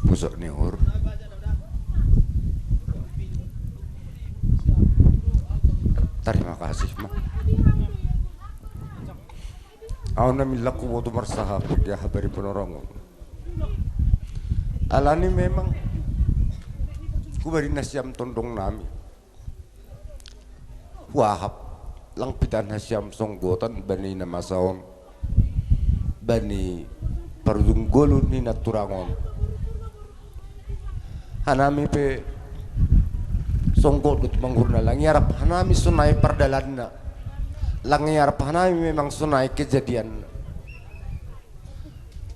pusok nihur terima kasih mak auna millaku wa marsaha ya habari penorong alani memang ku bari nasyam tondong nami wahab lang pitan nasyam songgotan bani namasaon bani parudunggolun ni naturangon hanami pe songgot manghurna lang yarap hanami sunai perdalanna lang yarap hanami memang sunai kejadian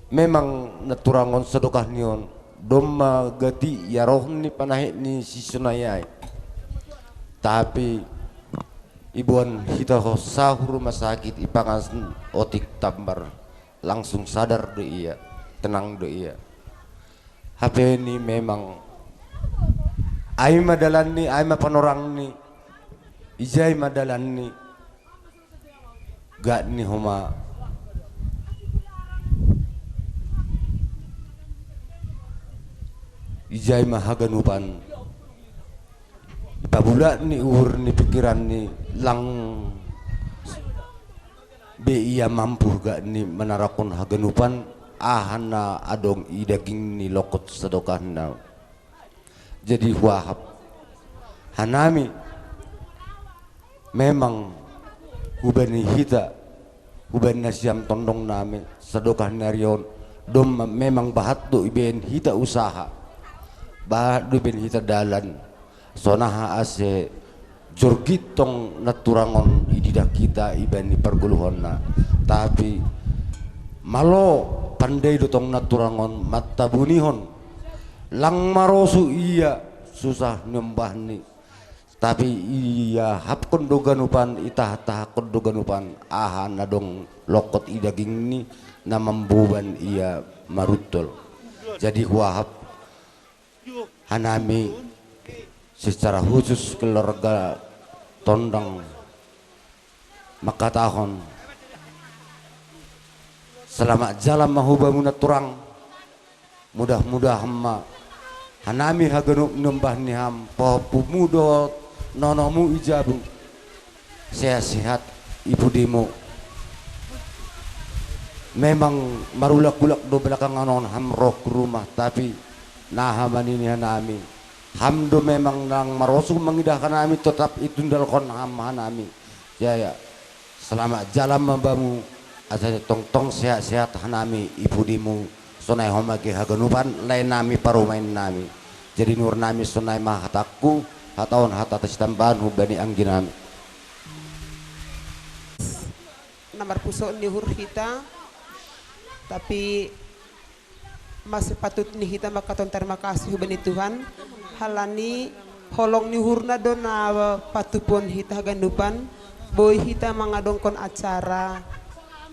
memang naturangon sedekah nion domma gati ya rohni panahit ni si sunayai tapi ibuan kita sahur rumah sakit ipangan otik tambar langsung sadar do iya tenang do iya HP ini memang ai madalan ni ai panorang ni ijai madalan ni gak ni homa ijai mahaganupan pabula ni uhur ni pikiran ni lang be iya mampu gak ni menarakon haganupan ahana adong idaging ni lokot sedokahna jadi wahab hanami memang hubani hita hubani nasyam tondong nami sedokah narion dom memang bahat do iben hita usaha bahat do iben hita dalan sonaha ase jorgitong naturangon ididak kita ibani perguluhonna tapi malo pandai dotong naturangon mata bunihon lang marosu iya susah nyembah ni tapi iya hap kondoganupan itah tah kondoganupan aha nadong lokot idaging ni na mambuban iya marutol jadi wahab hanami secara khusus keluarga tondang makatahon selamat jalan mahubamu naturang mudah-mudahan ma hanami hagenup nembah niham popu mudot nonomu ijabu sehat-sehat ibu demo memang marulak-ulak do belakangan non ham roh ke rumah tapi nahaman ini hanami hamdo memang nang marosu mengidahkan kami tetap itu dalkon ham hanami ya ya selamat jalan membamu asal tong-tong sehat-sehat hanami ibu dimu sunai homage haganupan lain nami parumain nami jadi nur nami sunai mah hataku hataon hatatas tambahan hubani angginami nomor pusok nihur kita tapi masih patut nih kita makaton terima kasih hubani Tuhan halani holong nihurna dona patupon hita gandupan boy hita mangadongkon acara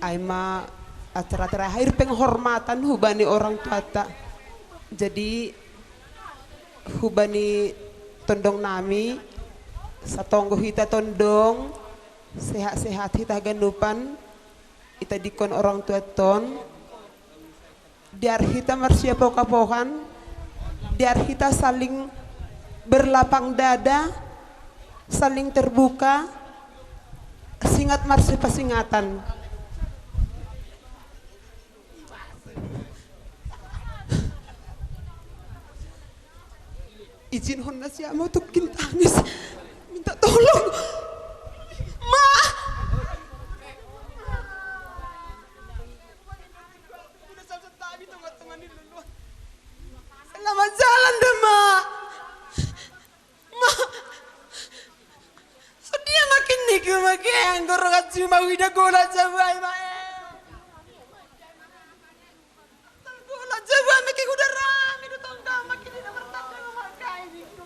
aima acara terakhir penghormatan hubani orang tua jadi hubani tondong nami satonggo hita tondong sehat-sehat hita gandupan ita dikon orang tua ton biar hita marsia poka-pokan biar hita saling berlapang dada saling terbuka singat marsi pasingatan izin honna siapa untuk tangis minta tolong ma selamat jalan deh ma ma sedia makin niku makin gorogat cuma wida gola jawa ma gola jawa makin udah rame itu tongga makin di nomor tangga makai niku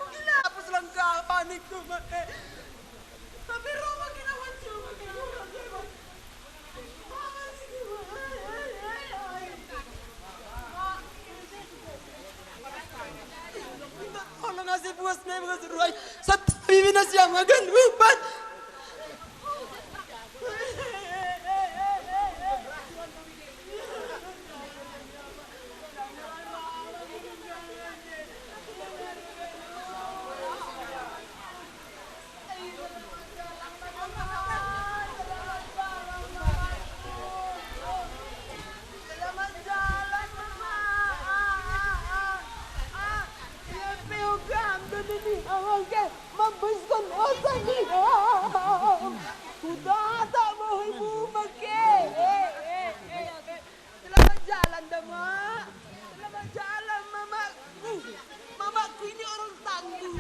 gila apa selengkapan niku makai tapi roh makin awan cuma makin gola jawa tolong ngasih puas nih ngasih ruai satu bibi nasi yang makan bukan Mak, selamat jalan mamaku. Mamaku ini orang tangguh.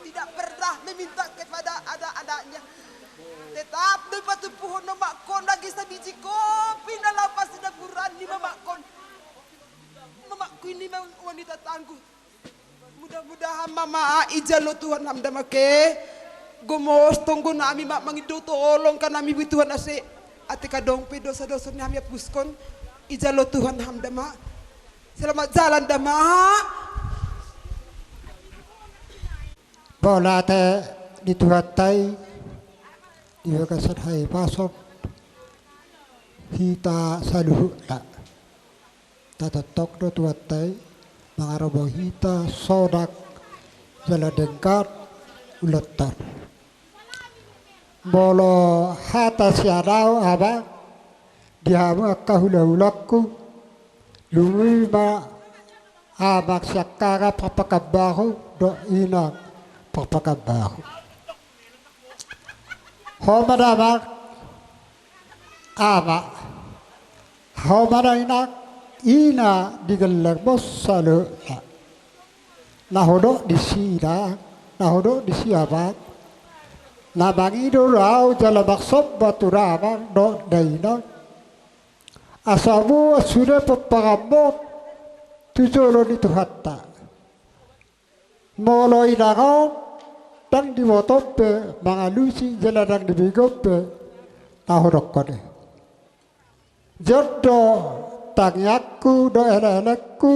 Tidak pernah meminta kepada anak-anaknya. Tetap dapat pohon mamakon lagi sebiji kopi na lapas na kurani mamakon. Mamaku ini memang wanita tangguh. Mudah-mudahan mama ijalo Tuhan hamdamake. Gumos tunggu nami mak mangido tolong kan nami Tuhan ase. Ate kadong pe dosa-dosa nami apuskon. Ijalo Tuhan hamdama. Selamat jalan dama. Bola te dituhatai diwakasan hai pasok hita saluhu la tatatok do tuhatai mangarabo hita sodak jala dengkat uletar bolo hata siarau aba dihamu akahula-hulaku lumi ma amak siakara papakabahu do inak papakabahu homadamak ama homada ina digelar bosalu nahodo disida nahodo disiabat nabangi do rau jala maksop baturama do daina asamu sudah pepagamot tujolo itu hatta molo inagau dang di motope mangalusi jala dang di bigope nahorok kode jodoh tangyaku do eleleku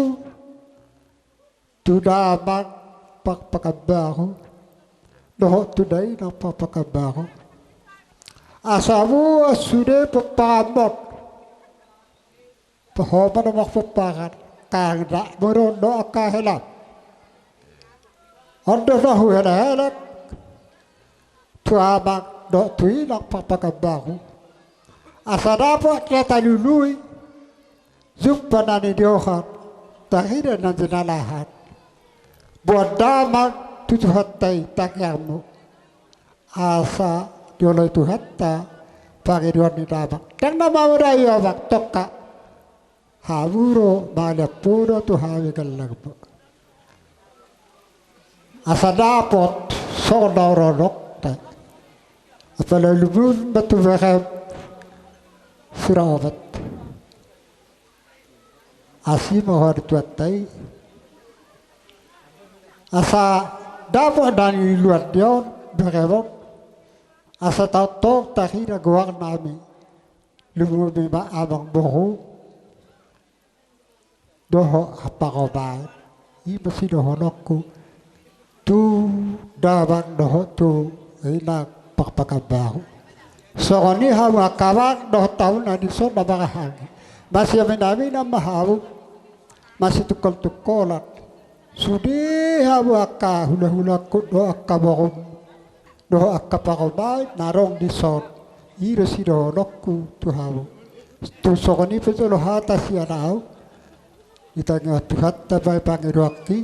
tudamak pakpakabahu doho tudai na papakabahu asamu sudah pepamot pahoba na makpapakan kagda moron do akahelap ondo nahu helak tuamak do tuinak papakabahu asadapo kita lului jumpa nani diohat tahira nanjinalahat buat damak tujuh hatai takyamu asa dioloi tu hatta pagi dua ni damak dan nama merayu abak toka hawuro bala puro tu hawi kalagbo asa dapot sodaurorok tak apalagi lubun batu berhab surabat asi mohar tuatai asa dapot dari luar dia berhab asa tahu tahira guang nami lubun bima abang bohu doho apa kabar ini masih doho nokku tu dabang doho tu enak pakpakabahu sokoni hawa kawak doho tahun adi so dabagahan masih menami nama hawu masih tukol-tukolat sudi hawa ka hula-hula kut doho akabarum doho akapakamay narong di son iro si doho nokku tu hawu tu sokoni petolo hata siya nao kita ngatuhat tabay pangiruaki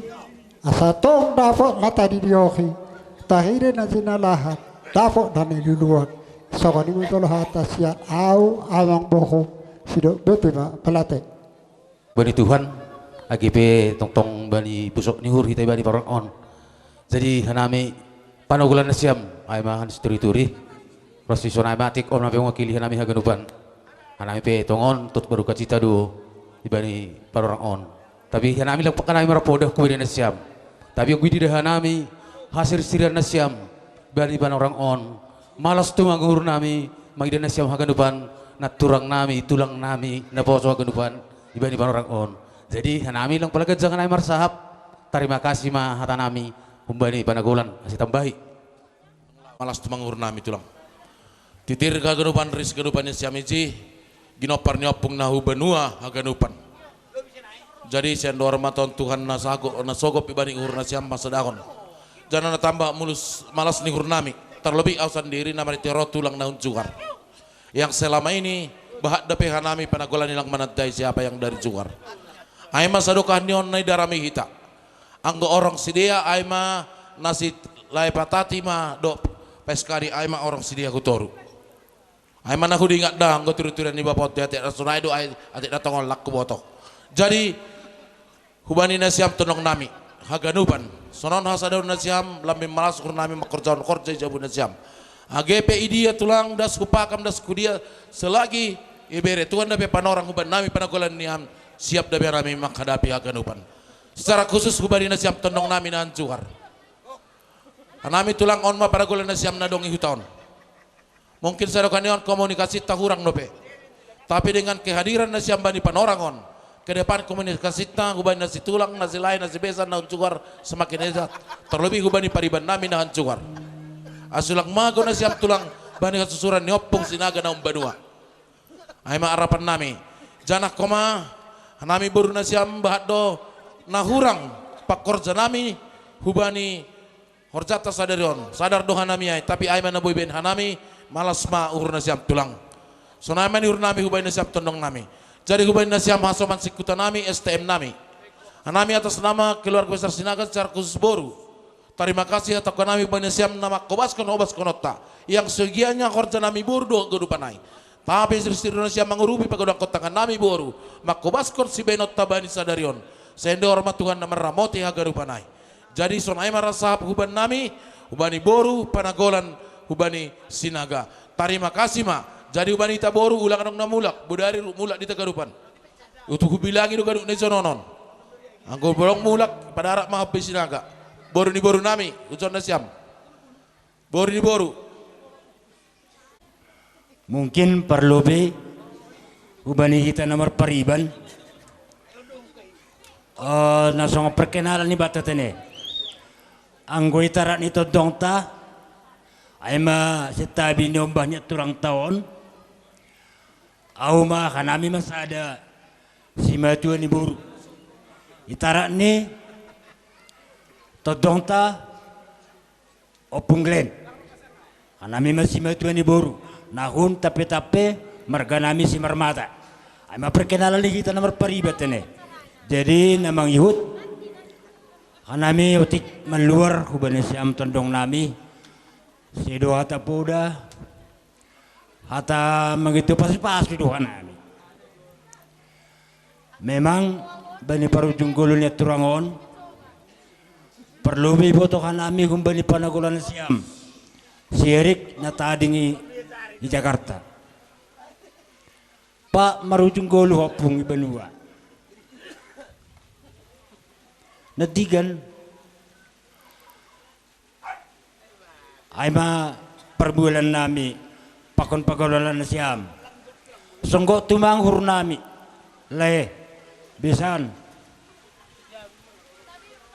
asa tong dapot mata di dioki tahire na sinalahat dapot na niluluan so kani mo tolo hata siya au awang boho sido bepe ma palate bani Tuhan AGP tong bani pusok nihur kita bani parang on jadi hanami panagulan na siyam ay mahan turi-turi prosesyon ay matik om nabi wakili hanami haganupan hanami pe tongon tut baruka cita do ibani parang on tapi hanami lang pakanami marapoda ko na siyam tapi gui di hanami hasil sirian na siyam bani orang on malas tumangur nami magida na siyam haganupan naturang nami tulang nami na poso haganupan ibani orang on jadi hanami lang palagad jangan ay marsahap terima kasih ma hata nami humbani panagulan masih tambahi malas tumangur nami tulang titir haganupan ris haganupan ni siyam iji ginopar nyopung nahu benua haganupan jadi sendor maton Tuhan nasogop ibani uhur nasiam masadakon jangan tambah mulus malas nihur nami terlebih au sendiri nama ditero tulang nahun jugar yang selama ini bahat dapehan nami panagolan nilang manadai siapa yang dari jugar aima sadokah nion nai darami hita anggo orang sidia aima nasi lai patati ma do peskari aima orang sidia kutoru Ay mana hudi ingat dah nggo turi-turian ni bapot atik rasunai do ay atik datang lak ku boto. Jadi hubani nasiam tonong nami haganupan sonon hasadun nasiam lambi malas nami makorjaun korja jabu nasiam. AGP idia tulang das kupakam das kudia selagi ibere Tuhan dape panorang huban nami panagolan niam siap dape nami menghadapi haganupan. Secara khusus hubani nasiam tonong nami nan juhar. Nami tulang onma panagolan nasiam nadongi hutaon. Mungkin sarokanion komunikasi tahurang nope. Tapi dengan kehadiran nasiam bani panorangon ke depan komunikasi ta hubani nasi tulang nasi lain nasi besan na juhar semakin hebat. Terlebih hubani pariban nami na juhar. Asulang mago na siyam tulang bani kasusuran niopong sinaga na umbanua. Ay maarapan nami. Janak koma nami baru na siyam bahat do nahurang pakorja nami hubani horjata sadarion. Sadar doha nami ay tapi ay manaboy ben hanami malas ma uhur na siyam tulang. So naman uhur nami hubani na siyam tondong nami. Jadi hubani na siyam hasoman sikuta nami STM nami. Hanami atas nama keluarga besar Sinaga secara khusus boru. Terima kasih atas kami banyak nama kobaskon obas konota yang segiannya korja nami boru do gedupanai. Tapi istri Indonesia mengurupi pagoda kotangan nami boru makobaskon si benot tabani sadarion. Sendo hormat Tuhan nama ramoti hagarupanai. Jadi sonai marasahap huban nami hubani boru panagolan hubani Sinaga. Terima kasih ma. Jadi hubani ita boru ulang nang namulak budari mulak di tagarupan. Utuh bilangi do gaduk nesononon. Anggo bolong mulak pada arak mahab Sinaga. Boru ni boru nami, ucon nasiam. Boru ni boru. Mungkin perlu be ubani kita nomor pariban. Nasong perkenalan ni batatene. Anggo itarat ni todong ta. Ay ma setabi ni umbahnya turang tahun. Au ma kanami masada si matuan ni boru. Itarat ni todong ta opung glen kanami masih matuan ni boru nahun tapi marga nami si marmata ay maperkenalan lagi kita nomor paribat ini jadi namang ihut kanami utik meluar hubani siam tondong nami si doa tapuda hata begitu pasti doa nami memang bani parujung gulunya turangon perlu bibotokan nami kumbali panagulan siam si Erik na tading di Jakarta Pak marujung golu hopung ibanua nadigan ay ma perbulan nami pakon pagalulan siam songgo tumanghur nami le bisan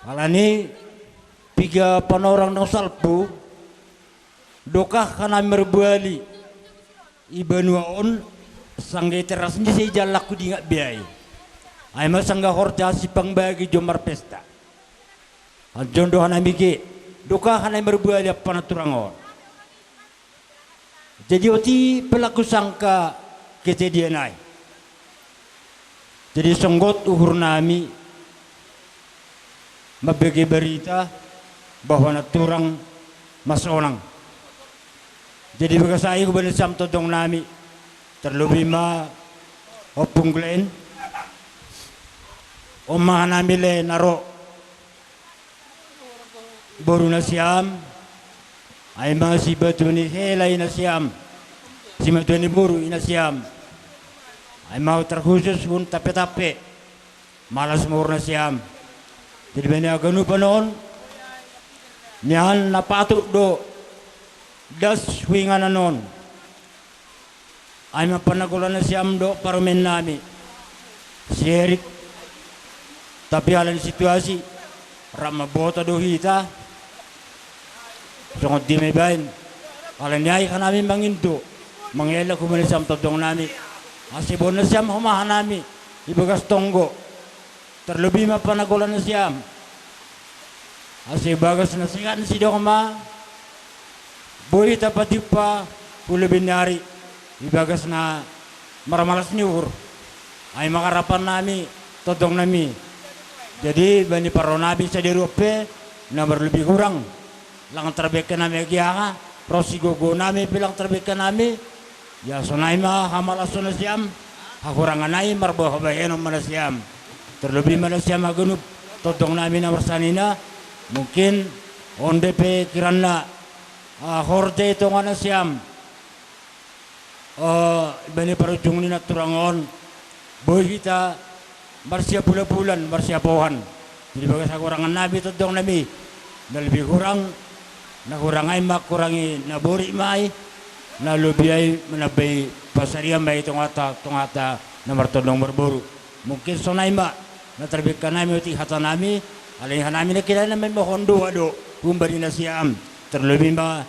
alani tiga panorang nang salpu dokah kana merbuali ibanuaon sangge teras ni si jalak di ngak biay ay masangga horja si pangbagi jomar pesta jondo hana migi dokah kana merbuali panaturangon jadi oti pelaku sangka kejadian ay jadi songgot uhur nami mabagi berita bahwa naturang masonang jadi bagasai ko ba sam todong nami terlebih ma opung glen o nami le naro boru na siam ay mga si batu ni helay na siam si batu ni boru ina siam ay mau terkhusus kun tape-tape malas mur na siam jadi bani aganu panon niyan napatuk do das wingan anon ay mapanagulan na siyam do parumen nami si Erik tapi halan situasi ramabota do hita sungod di may bain halan niyay ka namin manginto mangyela kumanisam todong nami asibon na siyam humahan nami ibagas tonggo terlebih mapanagulan na siyam asi bagas na sikat si Dokma boy tapati pa kulubin nyari ibagas na maramalas niur ay makarapan nami todong nami jadi bani paronabi sa dirupe na berlebih kurang lang terbeka nami agiaka prosigogo nami bilang terbeka nami Ya sonaima hamalas sonasiam hakuranganai marboh bahenom manasiam. Terlebih manasiam hagenup totong namin na warsanina mungkin onde pe kirana horde itu manasiam. Bani parujung ni naturangon boy kita marsia bulan-bulan marsia pohan. Jadi bagas hakurangan nabi totong nabi na lebih kurang na kurangai mak kurangi na bori mai na lubiay manabay pasariam bay tongata na martodong berburu mungkin sonay ma na terbit ka nami uti hata nami alaihan nami na kila namin mahondo ado kumbari na siyam terlebih ma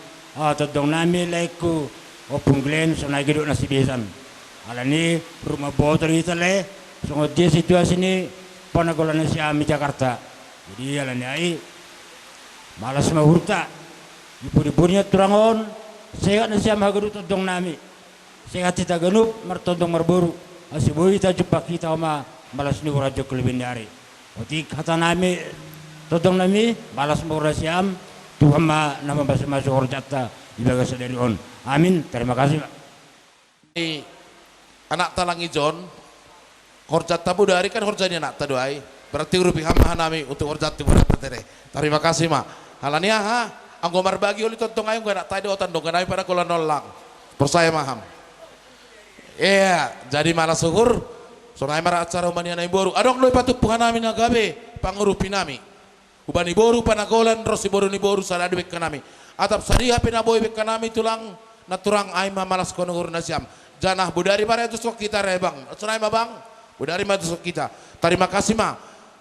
todong nami laiku o pungglen sonay gido na sibisan alani rumah botor itale sungod dia situasi ni panagolan na siyam di Jakarta jadi alani ay malas mahurta ipur-ipurnya turangon sehat na siya magaru todong nami sehat kita ganup martodong marburu asiboy kita jumpa kita malas ni radyo kulibin dari oti kata nami todong nami malas mura siyam Tuhan nama masuk horjata ibaga sadari on amin terima kasih Pak. Anak talangi John horjata budari kan horjani anak taduai berarti urupi hama nami untuk horjati berarti tere terima kasih ma halania ha anggo marbagi oli tontong ayong gak tadi otan dong ganai pada kula nolak percaya maham iya jadi malah syukur sonai mara acara umania nai boru adong loy patu puhan nami nagabe pangurupi nami ubani boru panagolan rosi boru ni boru saladu bek kanami atap sadiha pinaboy bek kanami tulang naturang ay malas konungur nasiam janah budari para itu sok kita rebang sonai ma bang budari ma sok kita terima kasih ma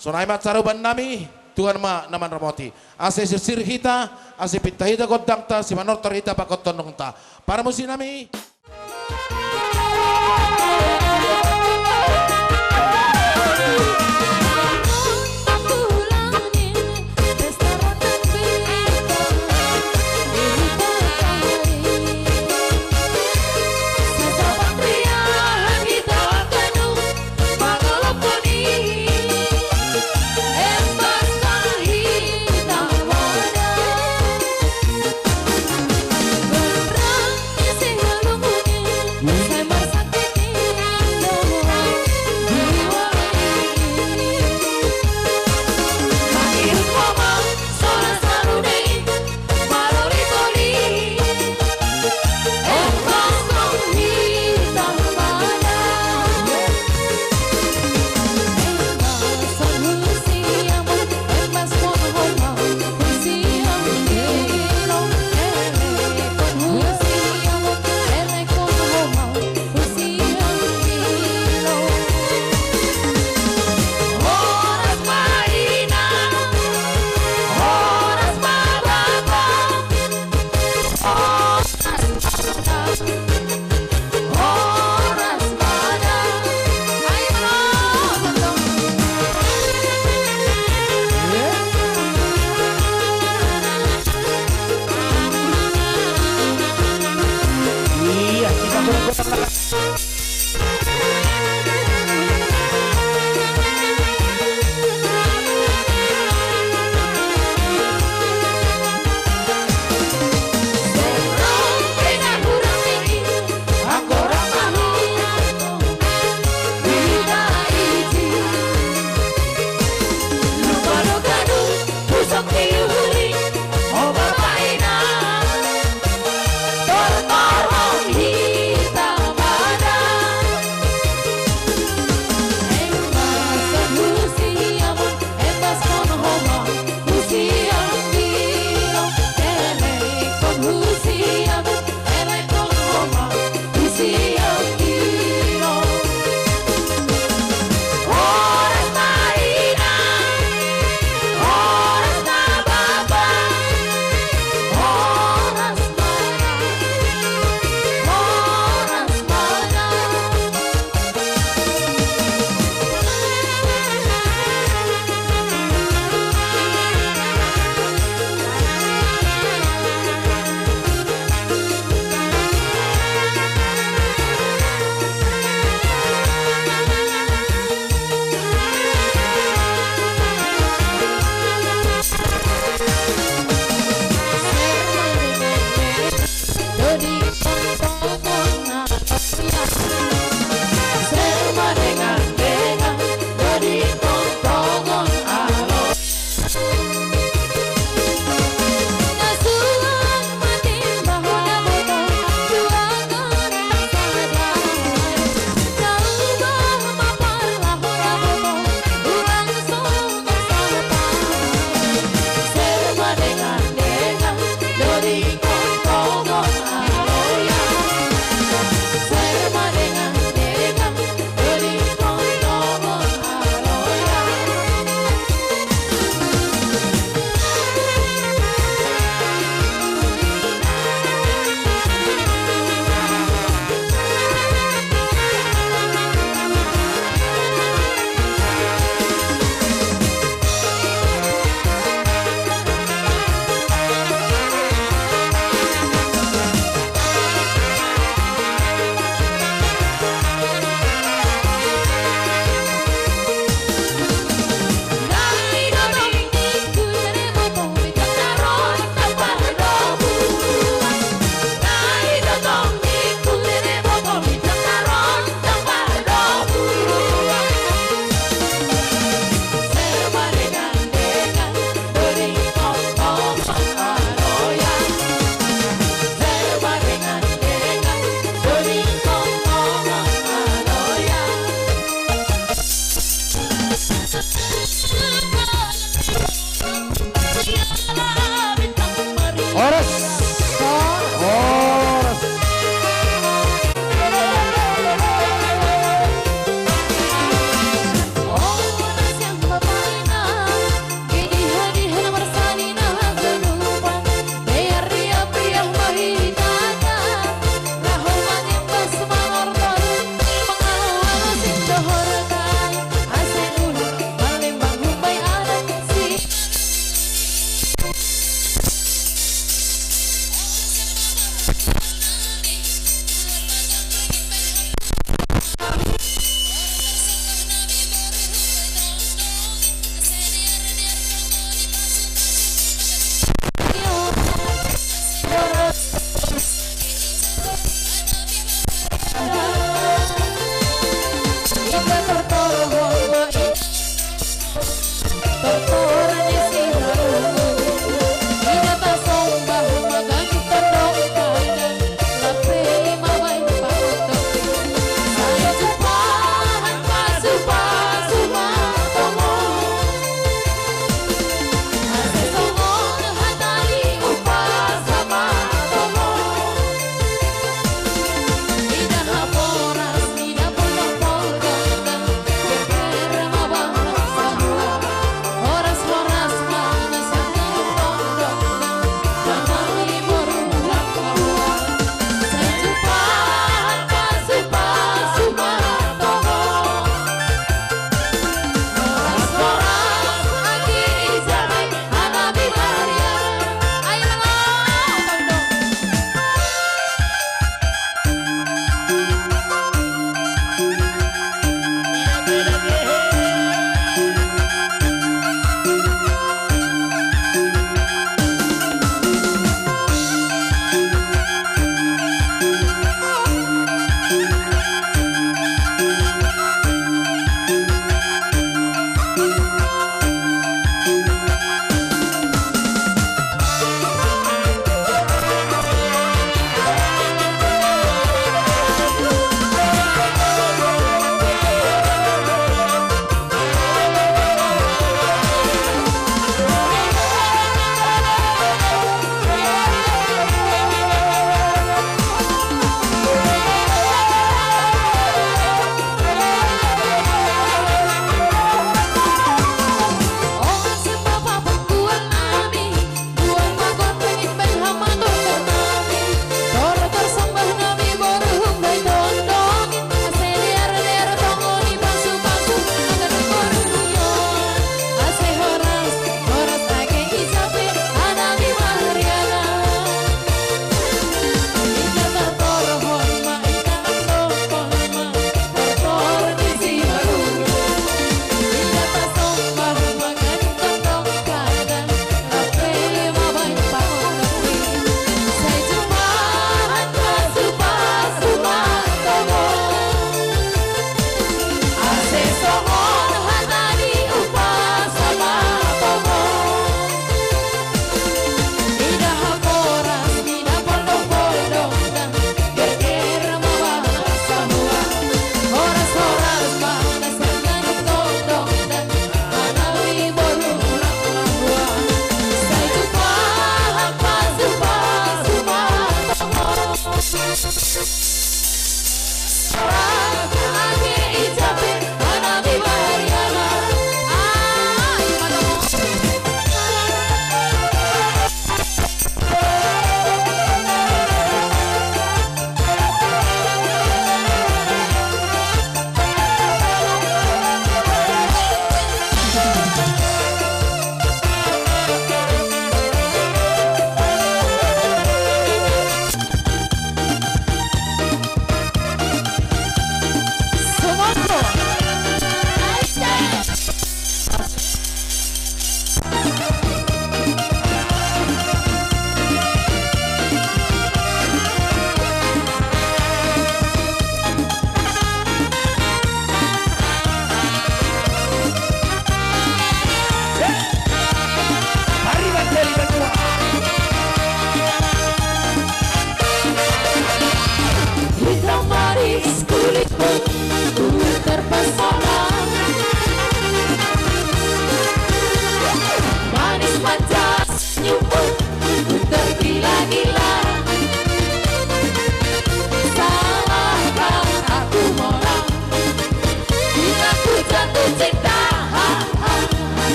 sonai ma acara uban nami Tuhan ma naman ramoti ase sisir hita ase pitah hita kodang ta si manortor hita pakot tonong ta para musim nami Berang isi halung Ora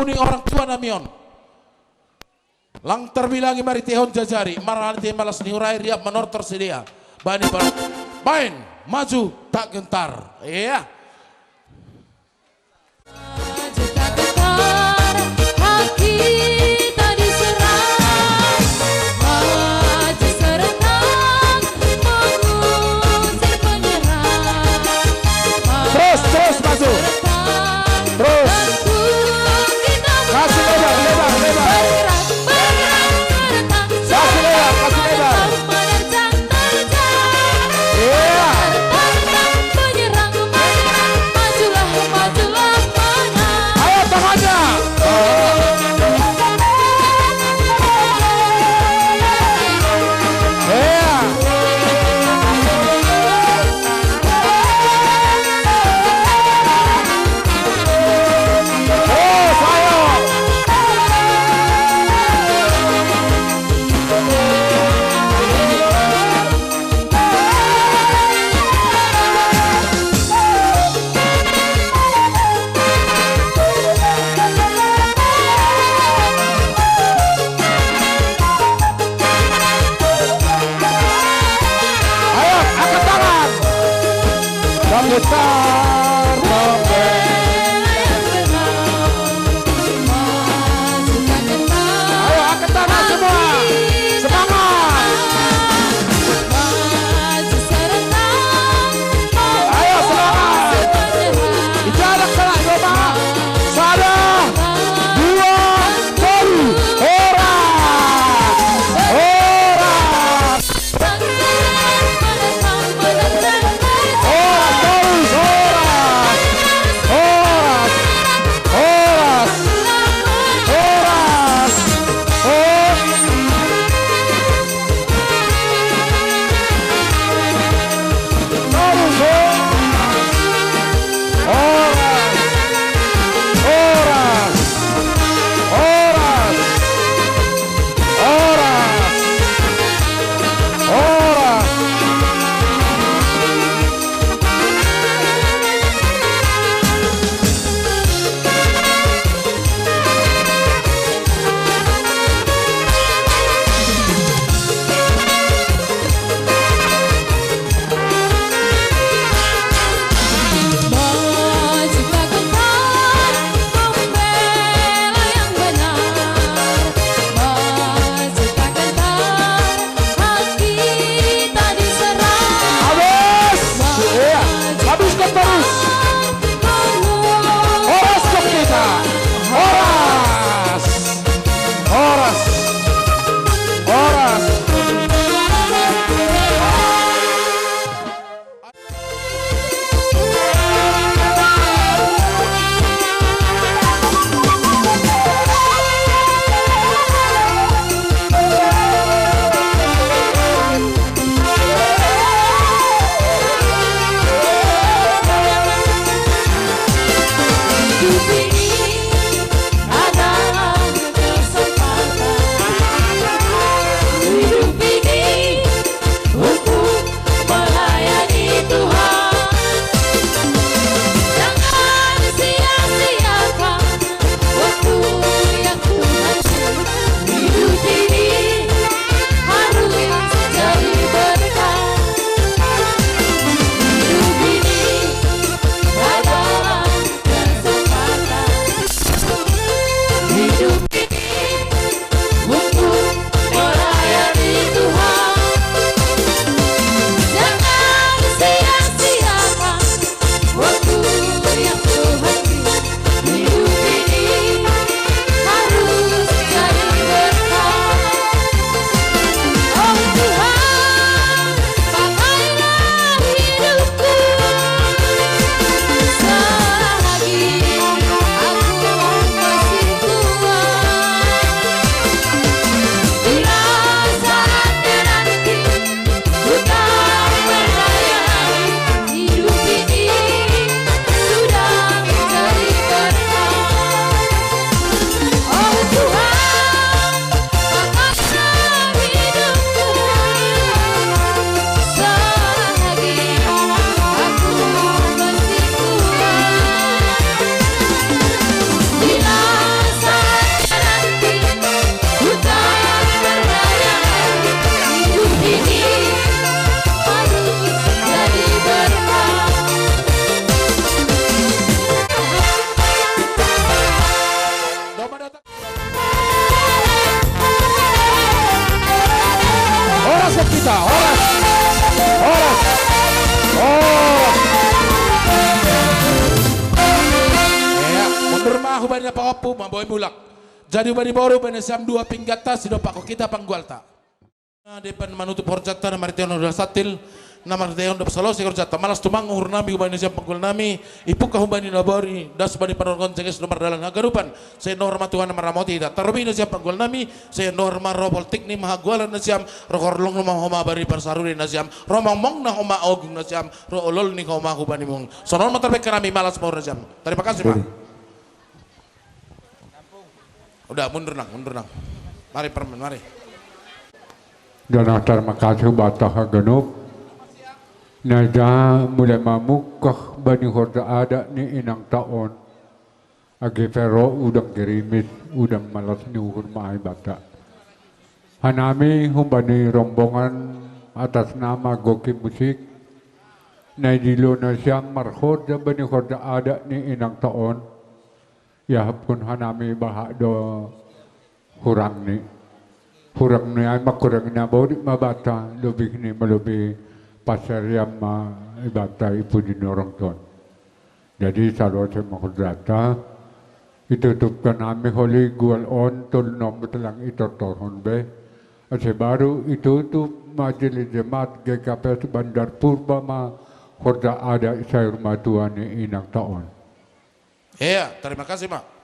ni orang tua namion. Lang terbilangi mari tehon jajari, marah teh malas niurai riap menor tersedia. Bani para main maju tak gentar. Iya. Terus maju. Terus. Kasih lebar, lebar, lebar. Kasih lebar, kasih lebar. Iya. Ayo tangannya. Iya. Besar ayo angkat tangan semua, semangat. Ayo semangat. Bicara kelak coba. 1, 2, 3. ubani paopu maboy mulak. Jadi ubani boru ubani siam dua pinggata sido pako kita panggualta. Depan manutup horjata na martion udah satil na martion udah salosi horjata malas tumang nami ubani siam panggul nami ipuk kahubani nabori das bani panorkon cenges nomor dalan hagarupan saya norma Tuhan maramoti ida tarobi na siam panggul nami saya norma robol tikni mahagualan na siam rokorlong rumah homa bari parsaruri na siam romang mong na homa ogung na siam ro olol ni homa hubani mong sonon materbe kami malas mau na siam. Terima kasih Pak. Udah mundur nang. Mari permen mari. Dan terima kasih batah genuk. Naja mulai mamukah bani horda ada ni inang taon. Agi fero udang gerimit udang malas ni uhur maay bata. Hanami humbani rombongan atas nama Goki Musik. Naidilo na siyang marhorda bani horda ada ni inang taon. Ya pun hanami bahak do hurang ni. Hurang ni ay makurang na bawdi mabata lebih ni melubi pasar yang ibata ibu di norong ton. Jadi kalau saya makudrata itu tutupkan kami holi gual on tul nom betelang itu tohon be. Ase baru itu tu majelis jemaat GKP Bandar Purba ma horda ada saya rumah tuan ni inang tahun. Iya, terima kasih Pak.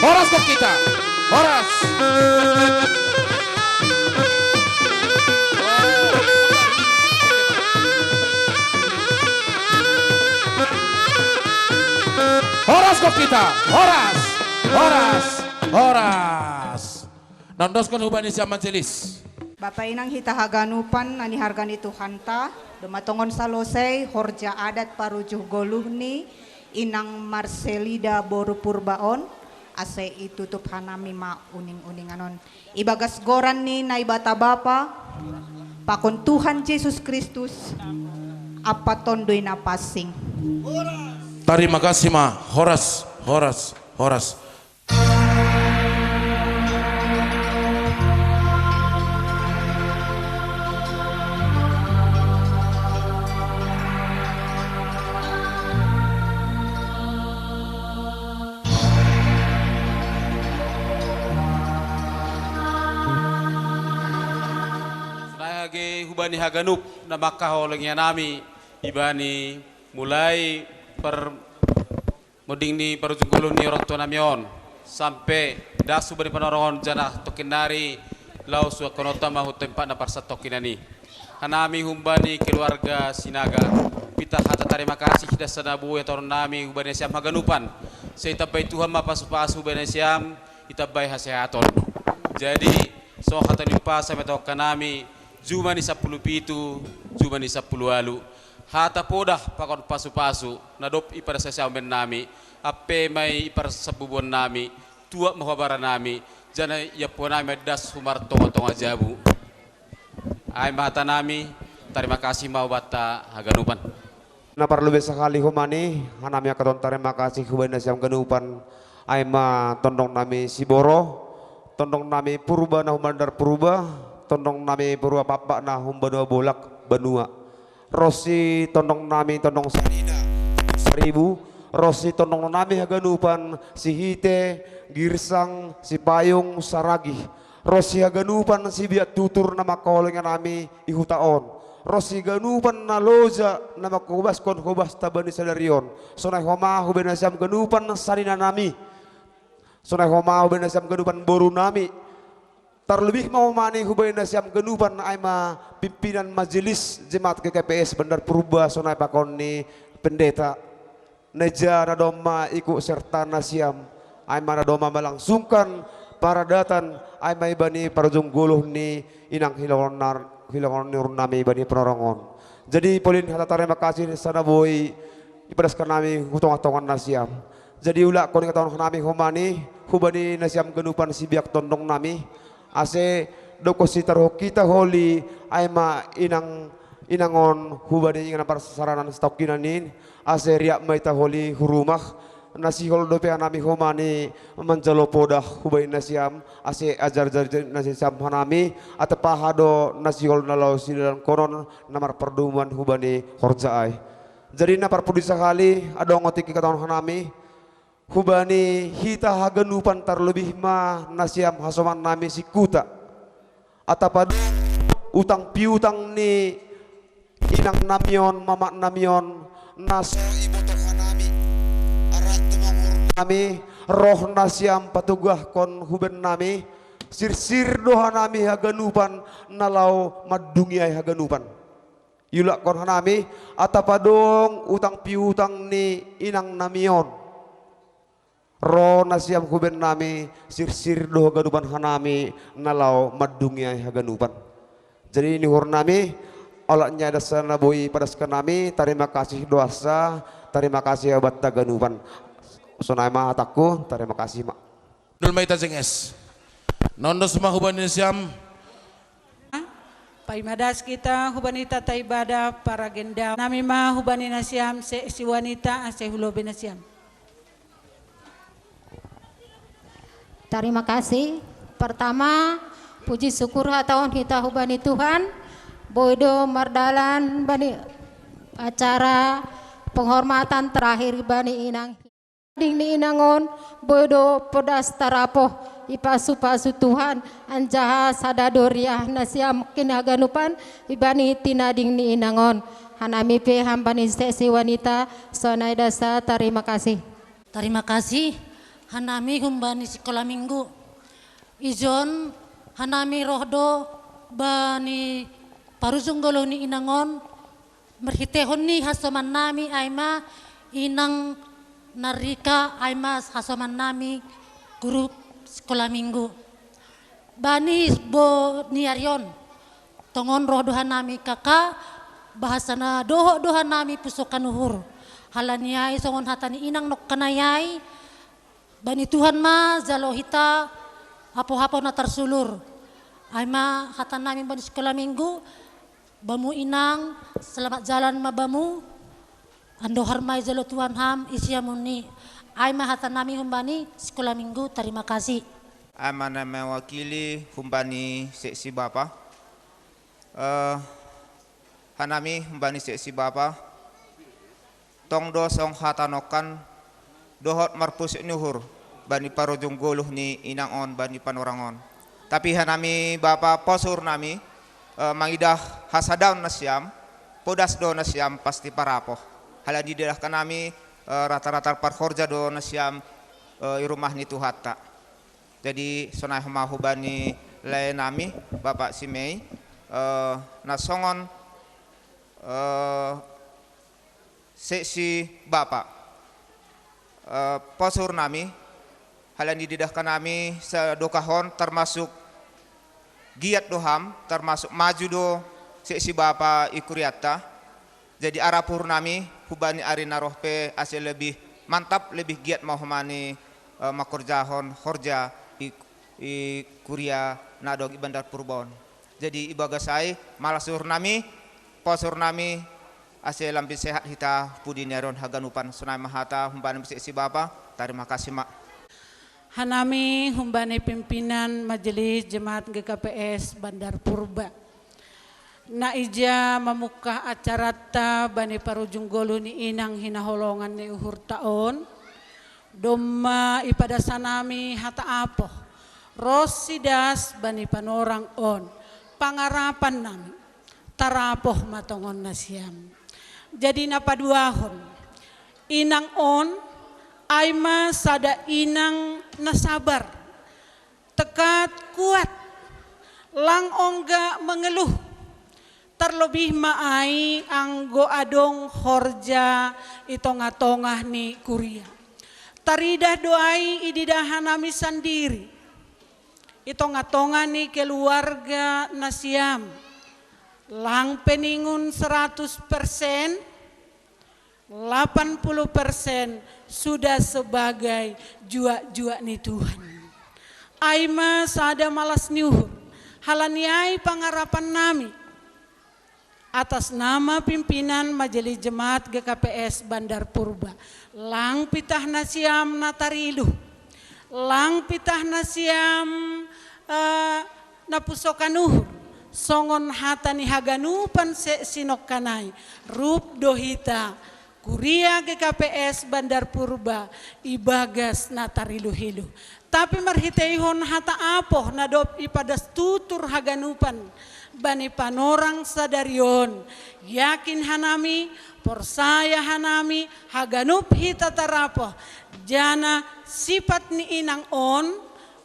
Horas kok kita, horas. Horas kok kita, horas. Nondos kon hubani siya majelis. Bapak inang hita haganupan ani hargani Tuhan ta, dumatongon salosay horja adat parujuh goluhni inang Marcelida Boru Purbaon. Ase itutup hanami ma uning-uninganon. Ibagas goran ni na ibata bapa, pakon Tuhan Yesus Kristus, apa tondoy na pasing. Terima kasih Ma, horas. Hubani haganup na makahulangnya nami ibani mulai muding ni parujungkulun ni orang tua namion sampai dasu bani panorongon janah tokinari lau suwa konota mahu tempat na parsa tokinani hanami humbani keluarga Sinaga pita hata terima kasih kita sanabu ya torun nami hubani siam haganupan saya tabai Tuhan mapasu-pasu hubani siam itabai hasehaton jadi so hata nipa sampai tokan nami Juma ni 10 pitu, juma ni 10 alu. Hata podah pakon pasu-pasu, nadop ipar sasamen nami, ape may ipar sabubuan nami, tua mahabara nami, jana ya po nami das humar tonga-tonga jabu. Ay mata nami, terima kasih mau bata haganupan. Na perlu sekali humani, hanami akaton terima kasih hubana siam ganupan, ay ma tondong nami Siboro, tondong nami Purba na humandar Purba. Tondong nami purwa papa na humbanua bolak benua Rosi tondong nami tondong sarina 1000 Rosi tondong nami haganupan si hite girsang si payung saragi Rosi haganupan si biat tutur nama kaulengan nami ihutaon Rosi ganupan na loja nama kubas kon kubas tabani sadarion sonai homa hubena siam ganupan sarina nami sonai homa hubena siam ganupan boru nami terlebih mau mani hubay na siyam ganupan ay ma pimpinan majelis jemaat KKPS Bandar Purba sonay pakon ni pendeta neja na doma iku serta na siyam ay ma na doma malangsungkan para datan ay may bani parujung guluh ni inang hilangon nami bani penerongon jadi polin hata terima kasih sana boy ipadaskan nami hutong-hutongan na siyam Jadi ulah kon katon nami humani hubani nasiam genupan sibiak tondong nami ase doko sitaro kita holi aima inangon hubani ingana persaranan stokinanin ase riak maita holi hurumah nasi hol dope nami humani menjalo podah hubani nasiam ase ajar nasiam hanami atapahado nasi hol nalau sidalan konon namar perduman hubani horjaai. Jadi napar pudi sekali ada ngotik katon hanami hubani hita haganupan terlebih ma nasiam hasoman nami si kuta atapad utang piutang ni inang namion mama namion naso ibu hanami arat tumangur nami roh nasiam patugah kon huben nami sir doha nami haganupan nalau madungiai haganupan yulak kon hanami atapadong utang piutang ni inang namion ro nasiam kuben nami sir doh ganupan hanami nalau madungnya haganupan. Jadi ini hur nami olaknya dasana boi pada nami terima kasih doasa terima kasih obat taganupan. Sonai ma ataku terima kasih mak. Dul maita cenges. Nondos mah huban nasiam. Paimadas kita hubanita taibada para genda. Nami mah hubani nasiam si wanita ase hulobe nasiam. Terima kasih. Pertama, puji syukur hatahun kita hubani Tuhan. Bodo mardalan bani acara penghormatan terakhir bani inang. Ding ni inangon bodo podas tarapoh ipasu-pasu Tuhan anjaha sadadoriah nasiam kinaganupan ibani tinading ni inangon. Hanami pe hambani sesi wanita sonai dasa terima kasih. Terima kasih. Hanami humbani sekolah minggu ijon hanami rohdo bani parujunggolo ni inangon merhitehon ni hasoman nami aima inang narika aima hasoman nami guru sekolah minggu bani bo niaryon tongon rohdo hanami kakak bahasana doho hanami pusokan uhur halaniai songon hatani inang nok kanayai bani Tuhan ma jalo hita hapo-hapo na tersulur. Ay ma hatan namin bani sekolah minggu bamu inang selamat jalan ma bamu ando harmai jalo Tuhan ham isiamuni. Ay ma hatan namin humbani sekolah minggu terima kasih. Amana mewakili humbani seksi bapa. Hanami humbani seksi bapa. Tong do song hatanokan dohot marpus nuhur bani parojong goluh ni inangon bani panorangon tapi hanami bapa posur nami mangidah hasadaun nasiam podas do nasiam pasti parapoh haladi dalah kanami rata-rata parhorja do nasiam irumah ni tuhata jadi sonai hamahu bani le nami bapak simei nasongon seksi bapak posur nami halan dididahkan nami sedokahon termasuk giat doham termasuk maju do seksi bapa ikuriata jadi arapur nami hubani arina rohpe asal lebih mantap lebih giat mohmani makorjahon horja ikuria nadog ibandar purbon jadi ibagasai malasur nami posur nami asal lampi sehat hita pudi neron haganupan sunai mahata humbani seksi bapa terima kasih mak. Hanami humbani pimpinan Majelis Jemaat GKPS Bandar Purba. Na ija memukah acara ta bani parujunggolo ni inang hinaholongan ni uhur taon. Doma ipada sanami hata apoh. Rosidas bani panorang on. Pangarapan nami. Tarapoh matongon nasiam. Jadi napaduahon. Inang on. Aima sada inang nasabar tekat kuat lang ongga mengeluh terlebih maai anggo adong horja itongah-tongah ni kuria taridah doai ididah nami sendiri itongah-tongah ni keluarga nasiam lang peningun 100% 80% sudah sebagai jua-jua ni Tuhan. Aima sada malas niuhur, halaniai pangarapan nami atas nama pimpinan Majelis Jemaat GKPS Bandar Purba. Lang pitah nasiam natariluh, lang pitah nasiam napusokanuhur, songon hatani haganupan sinokkanai, rup dohita, kuria GKPS Bandar Purba, ibagas natariluhilu. Tapi marhiteihon hata apoh nadop ipadas tutur haganupan bani panorang sadarion, yakin hanami, porsaya hanami, haganup hita tarapoh, jana sifat ni inang on,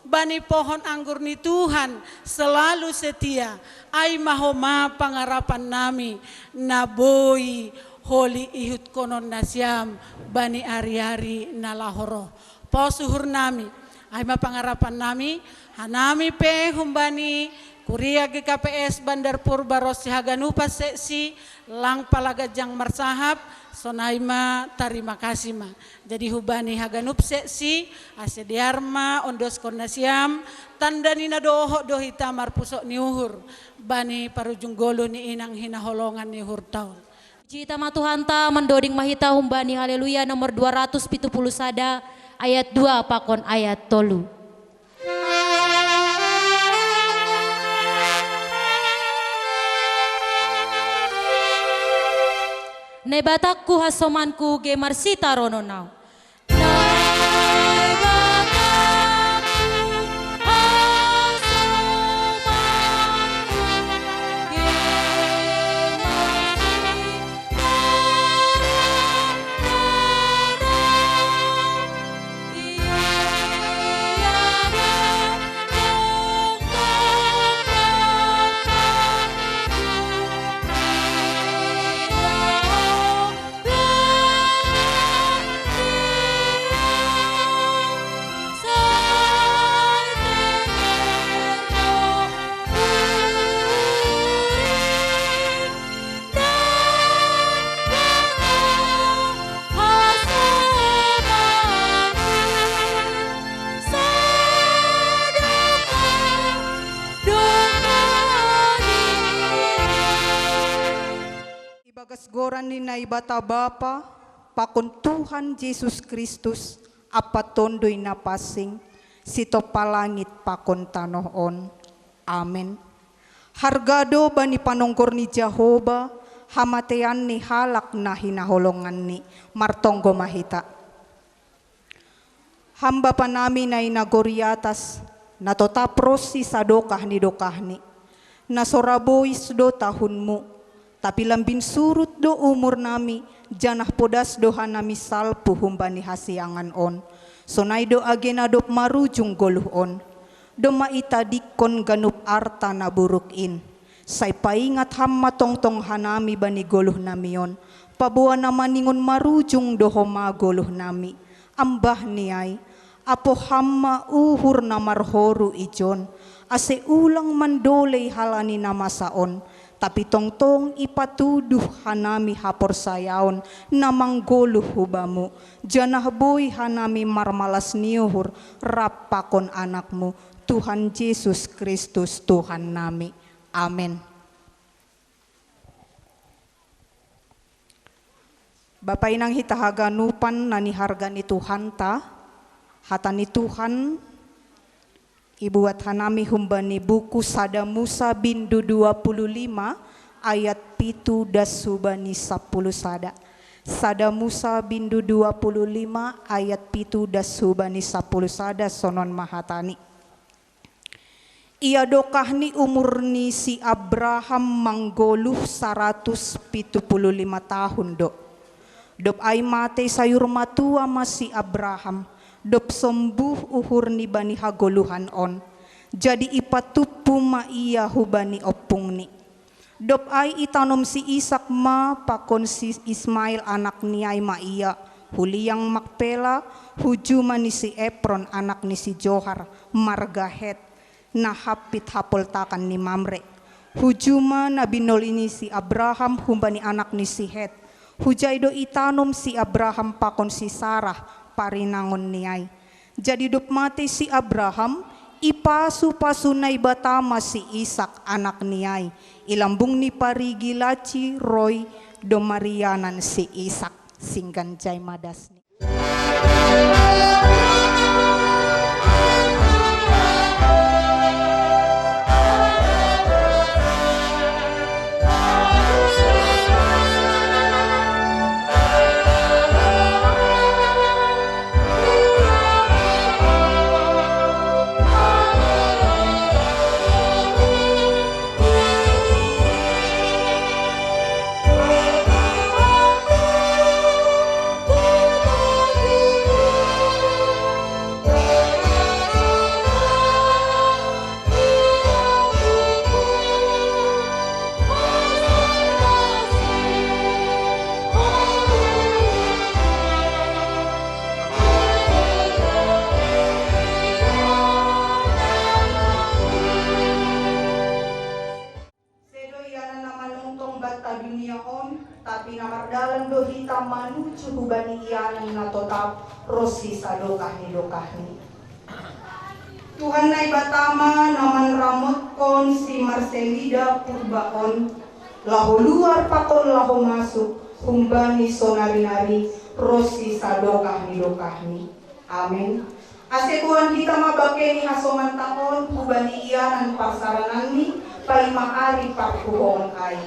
bani pohon anggur ni Tuhan selalu setia, ay mahoma pangarapan nami, naboi holi ihut konon nasyam, bani ari-ari nalahoro, posuhur nami, ay mapangarapan nami, hanami pe humbani, kuria GKPS Bandar Purba Rosi Haganupa seksi lang palagajang marsahap sonaima tarima kasih ma. Jadi hubani Haganup seksi asediarma ondos konasiam tanda nina doho dohita marpusok niuhur bani parujung golo ni inang hinaholongan niuhur taun. Cita Tuhan ta mendoding mahita humbani haleluya nomor 270 sada ayat 2 pakon ayat tolu. Nebatakku hasomanku ge marsita rono nau. Goran ni naibata Bapa, pakon Tuhan Yesus Kristus, apa tondoy na pasing, sito palangit pakon tanoon. Amen. Hargado ba ni panonggor ni Jehova, hamatean ni halak na hinaholongan ni martonggo mahita. Hamba pa namin na inagoriatas, natotapros si sadokah ni, nasorabois do tahunmu, tapi lambin surut do umur nami, janah podas doha nami salpu humbani hasiangan on. Sonai do agenadop marujung goluh on. Do maita dikon ganup arta na buruk in. Say paingat hamma tongtong hanami bani goluh nami on. Pabuan na maningon marujung doho magoluh nami. Ambah niay, apo hamma uhur na marhoru ijon. Ase ulang mandoley halani na masaon. Tapi tongtong ipatuduh hanami hapor sayaon namang goluh hubamu. Janah boy hanami marmalas niuhur rapakon anakmu. Tuhan Yesus Kristus Tuhan nami. Amin. Bapak inang hitahaganupan nani harga ni Tuhan ta. Hata ni Tuhan ibuat hanami humbani buku Sada Musa bindu 25 ayat pitu das subani 10 sada. Sada Musa bindu 25 ayat pitu das subani 10 sada sonon mahatani. Ia dokah ni umur ni si Abraham manggoluh 175 tahun do. Dop ay mate sayur matua masih Abraham. Dop sembuh uhur ni bani hagoluhan on. Jadi ipatupu ma iya hubani opung ni. Dop ay itanom si Isak ma pakon si Ismail anak ni ay ma iya. Huliyang Makpela hujuma ni si Epron anak ni si Johar margahet na hapit hapoltakan ni Mamre. Hujuma na binol ini si Abraham humbani anak ni si Het. Hujay do itanom si Abraham pakon si Sarah parinangon niay. Jadi dup mati si Abraham, ipasu-pasu na ibatama si Isak anak niay. Ilambung ni parigi laci Roy do Marianan si Isak singgan jay madas ni. Tapi namardalan do hita manuju hubani iyanan na totap rosi sa dokahni. Tuhan na ibatama naman ramot kon si Marcelida Purbaon lahu luar pakon lahu masuk humbani sonari-nari rosi sa dokahni. Amin. Ase Tuhan kita mabake ni hasongan takon hubani iyanan pasaran ni palima hari pakuhon ay.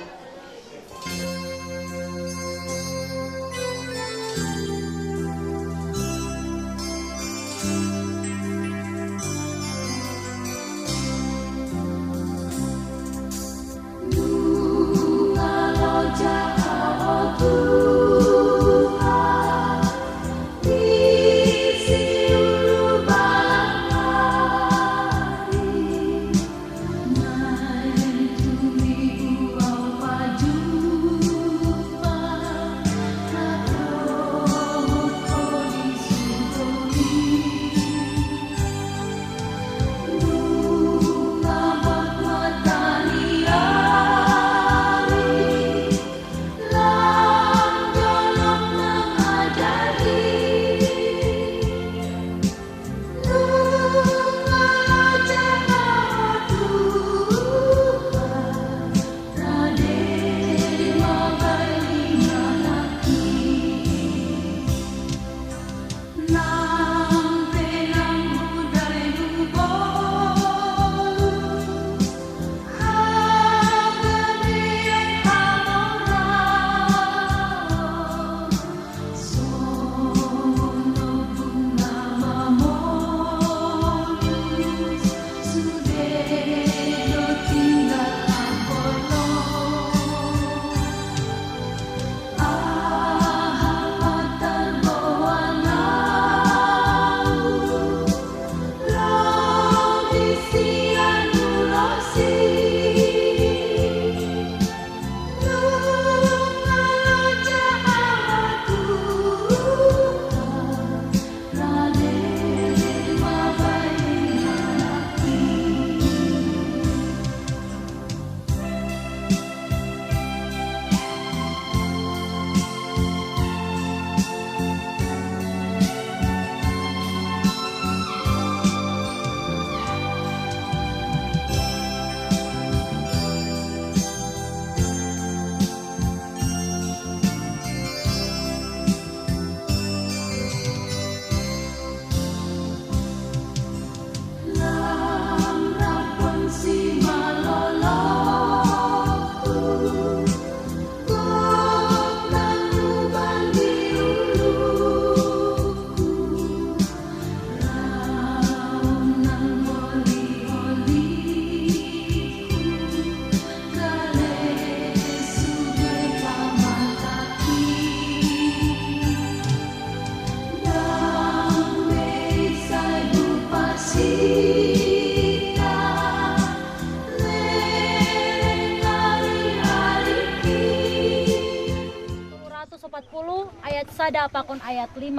ayat sada pakon ayat 5.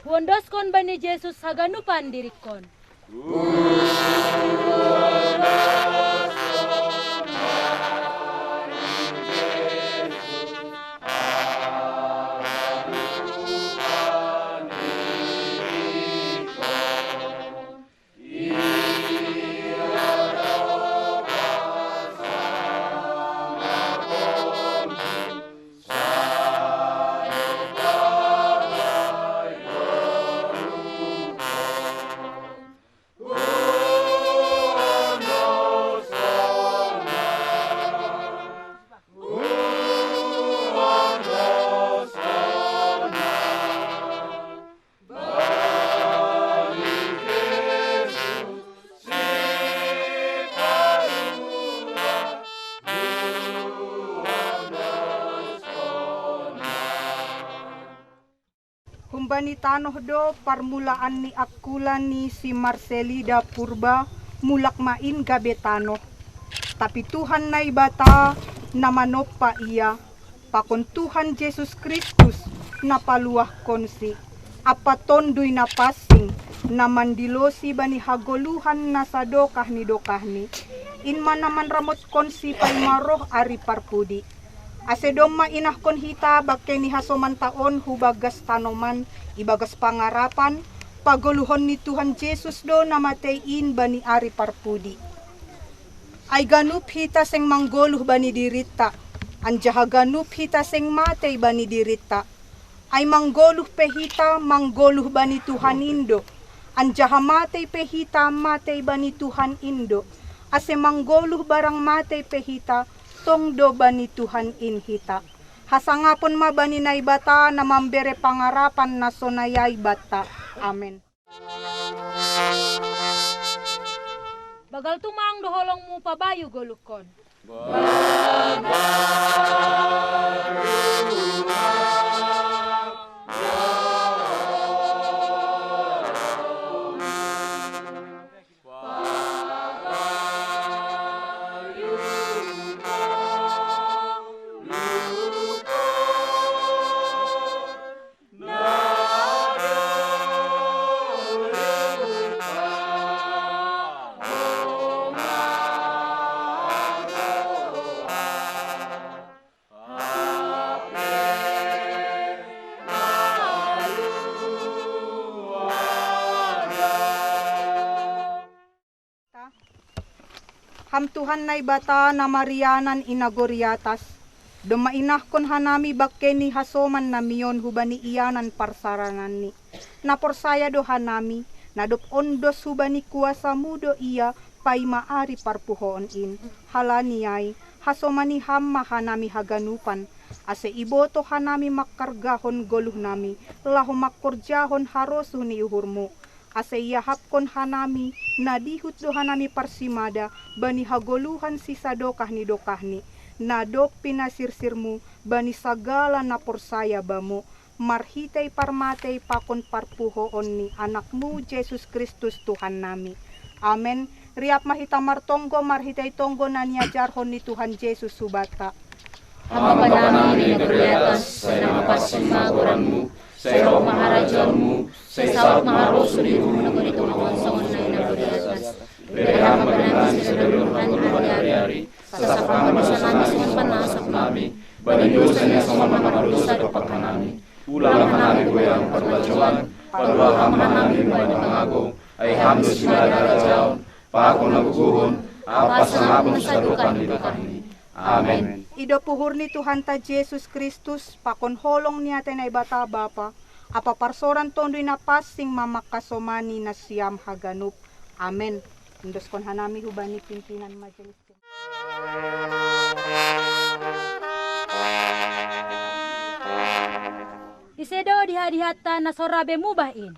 Wondoskon bani Jesus haganupan dirikon. humbani tanoh do parmulaan ni akulan ni si Marcelida Purba mulak main gabe tanoh. Tapi Tuhan na ibata na manopa iya, pakon Tuhan Yesus Kristus na paluah konsi, apatondoy na pasing, na mandilosi bani hagoluhan na sa dokah ni, inman naman ramot konsi pay maroh ari parpudi. Asedom mainah kon hita bakke ni hasoman taon hubagas tanoman, ibagas pangarapan, paguluhon ni Tuhan Yesus do namatein bani ari parpudi. Ay ganup hita seng manggoluh bani dirita, anjaha ganup hita seng matay bani dirita. Ay manggoluh pehita manggoluh bani Tuhan Indo, anjaha matay pehita matay bani Tuhan Indo. Ase manggoluh barang matay pehita tongdo bani Tuhan inhita. Hasangapon mabani na ibata na mambere pangarapan na sonayay bata. Amen. Bagal tumang doholong mo pabayo golukon. Ham Tuhan na ibata na Marianan inagoriatas, dumainah kon hanami bakke ni hasoman na miyon hubani iyanan parsaranan ni. Naporsaya do hanami, nadop ondos hubani kuasa mudo iya pay maari parpuhoon in. Halaniyay, hasomani hamma hanami haganupan, ase iboto hanami makargahon goluh nami, lahu makorjahon harosu ni uhurmu. Ase yahap kon hanami, nadihut do hanami parsimada, bani hagoluhan sisa dokah ni, nadop pinasirsirmu, bani sagala naporsaya bamu, marhitay parmatay pakon parpuhoon ni anakmu Yesus Kristus Tuhan nami. Amen. Riap mahita martonggo marhitay tonggo na niajarhon ni Tuhan Yesus subata. Hamba namin nagriatas sa napasimaguranmu, sa ikaw maharajanmu, sa isawat maharusunimu na ganito makonsangon na inagriatas. Berham paganasin sa daluluhan hari-hari, sa sapanganusan namin sa panasap namin, banindusan niya sa mamarusa do pagkanami. Ulang namin ko ang paglajuan, pagluham namin may nangangago, ay hamdo si madarajaon, pakong naguguhon, apas na hapon sa dukan ni. Amen. Ido puhur ni Tuhan ta Yesus Kristus, pakon holong niya na ibata bapa, apaparsoran tondoy na pasing mamakasomani na siyam haganup. Amen. Indos kon hanami hubani pimpinan majelis. Isedo dihadihata na sorabe mubahin.